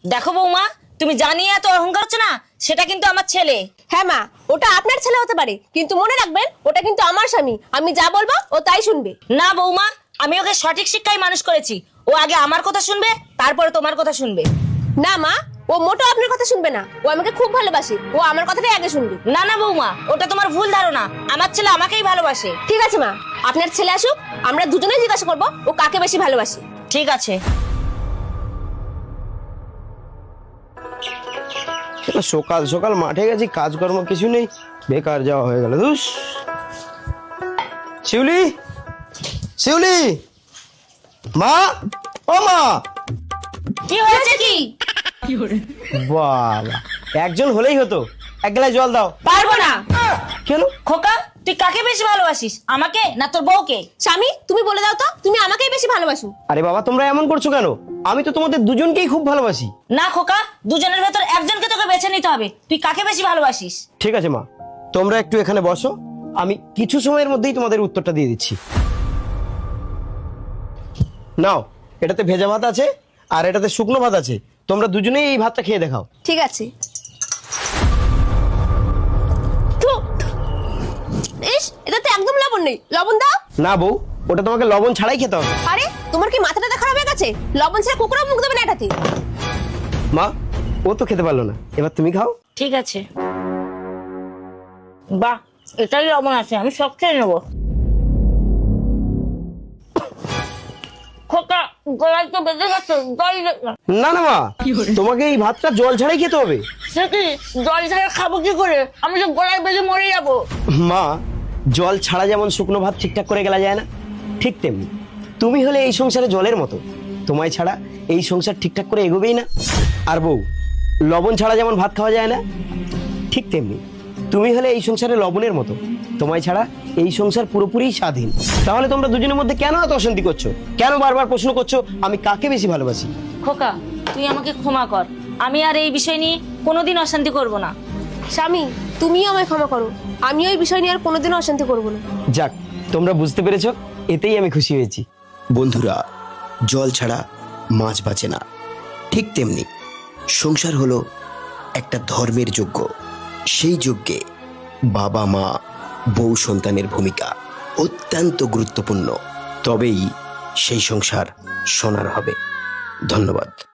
দেখো বৌমা, তুমি জানিয়ে এত অহংকার হচ্ছে না, সেটা কিন্তু আমার ছেলে। হ্যাঁ মা, ওটা আপনার ছেলে হতে পারে, কিন্তু মনে রাখবেন ওটা কিন্তু আমার স্বামী। আমি যা বলবো ও তাই শুনবে। না বৌমা, আমি ওকে সঠিক শিক্ষায় মানুষ করেছি। ও আগে আমার কথা শুনবে, তারপরে তোমার কথা শুনবে। না মা, ও মোটেও আপনার কথা শুনবে না। ও আমাকে খুব ভালোবাসে, ও আমার কথাটাই আগে শুনবে। না না বৌমা, ওটা তোমার ভুল ধারণা। আমার ছেলে আমাকেই ভালোবাসে। ঠিক আছে মা, আপনার ছেলে আসুক, আমরা দুজনেই জিজ্ঞাসা করবো ও কাকে বেশি ভালোবাসে। ঠিক আছে। সকাল সকাল মাঠে গেছি, কাজকর্ম কিছু নেই, বেকার যাওয়া হয়ে গেল। দুস শিউলি, শিউলি, মা, ও মা। কি হয়েছে কি? বাবা, একজন হলেই হতো, এক গ্লাস জল দাও। পারবো না। কেন? খোকা, তুই কাকে বেশি ভালোবাসিস, আমাকে না তোর বউকে? স্বামী, তুমি বলে দাও তো, তুমি আমাকেই বেশি ভালোবাসো। আরে বাবা, তোমরা এমন করছো কেন? আমি তো তোমাদের দুজনকেই খুব ভালোবাসি। না খোকা, দুজনের ভেতর একজনকে তোকে বেছে নিতে হবে। তুই কাকে বেশি ভালোবাসিস? ঠিক আছে মা, তোমরা একটু এখানে বসো, আমি কিছু সময়ের মধ্যেই তোমাদের উত্তরটা দিয়ে দিচ্ছি। নাও, এটাতে ভেজা ভাত আছে আর এটাতে শুকনো ভাত আছে, তোমরা দুজনেই এই ভাতটা খেয়ে দেখাও। ঠিক আছে। থু, ইস, এটাতে একদম লবণ নেই, লবণ দাও। না বউ, ওটা তোমাকে লবণ ছাড়াই খেতে হবে। আরে তোমার কি মাথাটা খারাপ হয়ে গেছে? লবণ ছাড়া কুকুরও মুখ দেবে না এটাতে। মা, ও তো খেতে পারলো না, এবার তুমি খাও। ঠিক আছে। বাহ, এটাই লবণ আছে, আমি সব খেয়ে নেবো। খোকা, গলায় তো বেঁধে গেছে, জল দে না। না না মা, তোমাকে এই ভাতটা জল ছাড়াই খেতে হবে। সে কি, জল ছাড়া খাবো কি করে? আমি তো গলায় বেঁধে মরে যাবো। মা, জল ছাড়া যেমন শুকনো ভাত ঠিকঠাক করে গেলা যায় না, ঠিক তেমনি তুমি হলে এই সংসারে জলের মতো, তোমায় ছাড়া এই সংসার ঠিকঠাক করে এগোবেই না। আর বউ, লবণ ছাড়া যেমন ভাত খাওয়া যায় না, ঠিক তেমনি তুমি হলে এই সংসারে লবণের মতো, তোমায় ছাড়া এই সংসার পুরোপুরি স্বাধীন। তাহলে তোমরা দুজনের মধ্যে কেন এত অশান্তি করছো? কেন বারবার প্রশ্ন করছো আমি কাকে বেশি ভালোবাসি? খোকা, তুই আমাকে ক্ষমা কর, আমি আর এই বিষয় নিয়ে কোনোদিন অশান্তি করব না। স্বামী, তুমিও আমায় ক্ষমা করো, আমিও এই বিষয় নিয়ে আর কোনোদিনও অশান্তি করবো না। যাক, তোমরা বুঝতে পেরেছো, এতেই আমি খুশি হয়েছি। বন্ধুরা, জল ছাড়া মাছ বাঁচে না, ঠিক তেমনি সংসার হলো একটা ধর্মের যজ্ঞ। সেই যজ্ঞে বাবা মা বউ সন্তানের ভূমিকা অত্যন্ত গুরুত্বপূর্ণ, তবেই সেই সংসার সোনার হবে। ধন্যবাদ।